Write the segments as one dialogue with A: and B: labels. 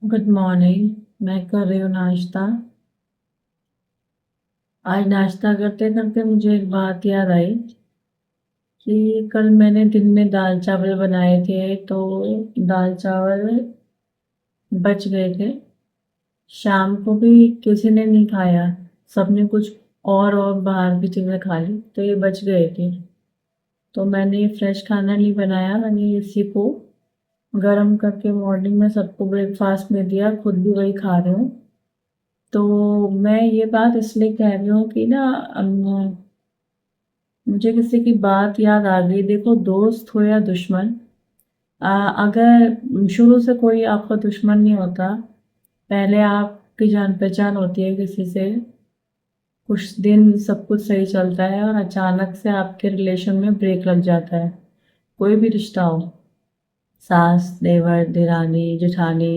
A: Good morning. मैं कर रही हूँ नाश्ता। आज नाश्ता करते करते मुझे एक बात याद आई कि कल मैंने दिन में दाल चावल बनाए थे, तो दाल चावल बच गए थे। शाम को भी किसी ने नहीं खाया, सबने कुछ और बाहर की चीज़ें खा ली, तो ये बच गए थे। तो मैंने फ्रेश खाना नहीं बनाया, मैंने इसी को गरम करके मॉर्निंग में सबको ब्रेकफास्ट में दिया, खुद भी वही खा रही हूँ। तो मैं ये बात इसलिए कह रही हूँ कि ना, मुझे किसी की बात याद आ गई। देखो, दोस्त हो या दुश्मन, अगर शुरू से कोई आपका दुश्मन नहीं होता, पहले आपकी जान पहचान होती है किसी से, कुछ दिन सब कुछ सही चलता है और अचानक से आपके रिलेशन में ब्रेक लग जाता है। कोई भी रिश्ता हो, सास देवर दिरानी जेठानी,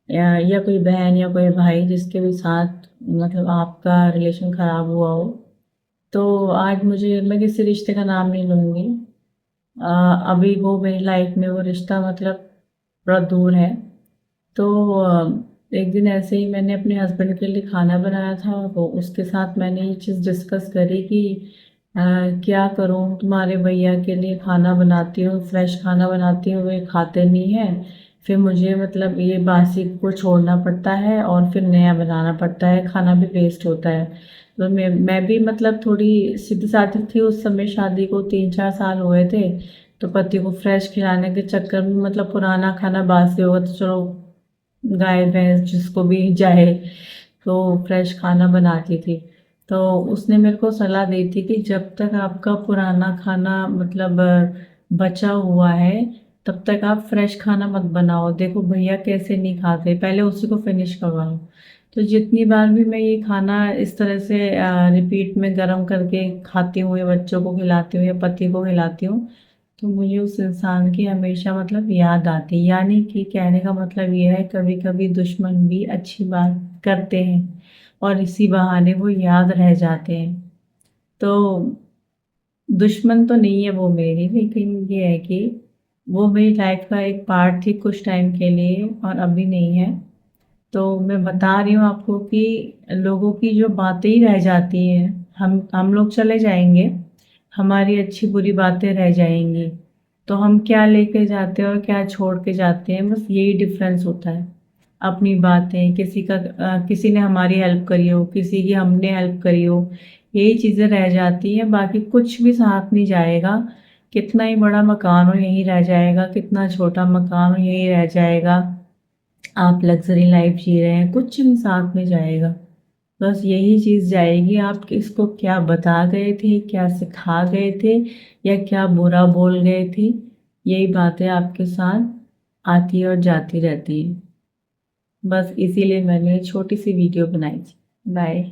A: या कोई बहन या कोई भाई जिसके भी साथ मतलब आपका रिलेशन खराब हुआ हो, तो आज मैं किसी रिश्ते का नाम नहीं लूँगी। अभी वो मेरी लाइफ में वो रिश्ता मतलब थोड़ा दूर है। तो एक दिन ऐसे ही मैंने अपने हस्बैंड के लिए खाना बनाया था, तो उसके साथ मैंने ये चीज़ डिस्कस करी कि अ, क्या करूँ, तुम्हारे भैया के लिए खाना बनाती हूँ, फ्रेश खाना बनाती हूँ, वे खाते नहीं हैं। फिर मुझे मतलब ये बासी को छोड़ना पड़ता है और फिर नया बनाना पड़ता है, खाना भी वेस्ट होता है। तो मैं भी मतलब थोड़ी सीधी सादी थी उस समय, शादी को 3-4 साल हुए थे। तो पति को फ्रेश खिलाने के चक्कर में मतलब पुराना खाना बासी होगा तो चलो, गाय भैंस जिसको भी जाए, तो फ्रेश खाना बनाती थी। तो उसने मेरे को सलाह दी थी कि जब तक आपका पुराना खाना मतलब बचा हुआ है, तब तक आप फ्रेश खाना मत बनाओ। देखो भैया कैसे नहीं खाते, पहले उसी को फिनिश करवाओ। तो जितनी बार भी मैं ये खाना इस तरह से रिपीट में गरम करके खाती हूँ या बच्चों को खिलाती हूँ या पति को खिलाती हूँ, तो मुझे उस इंसान की हमेशा मतलब याद आती है। यानी कि कहने का मतलब ये है, कभी कभी दुश्मन भी अच्छी बात करते हैं और इसी बहाने वो याद रह जाते हैं। तो दुश्मन तो नहीं है वो मेरी, लेकिन ये है कि वो मेरी लाइफ का एक पार्ट थी कुछ टाइम के लिए और अभी नहीं है। तो मैं बता रही हूँ आपको कि लोगों की जो बातें ही रह जाती हैं, हम लोग चले जाएंगे, हमारी अच्छी बुरी बातें रह जाएंगी। तो हम क्या लेके जाते हैं और क्या छोड़ के जाते हैं, बस यही डिफरेंस होता है। अपनी बातें, किसी ने हमारी हेल्प करी हो, किसी की हमने हेल्प करी हो, यही चीज़ें रह जाती हैं। बाकी कुछ भी साथ नहीं जाएगा। कितना ही बड़ा मकान हो यहीं रह जाएगा, कितना छोटा मकान हो यहीं रह जाएगा। आप लग्जरी लाइफ जी रहे हैं, कुछ नहीं साथ में जाएगा। बस यही चीज़ जाएगी, आप किसको क्या बता गए थे, क्या सिखा गए थे, या क्या बुरा बोल गए थे। यही बातें आपके साथ आती और जाती रहती हैं। बस इसीलिए मैंने छोटी सी वीडियो बनाई थी। बाय।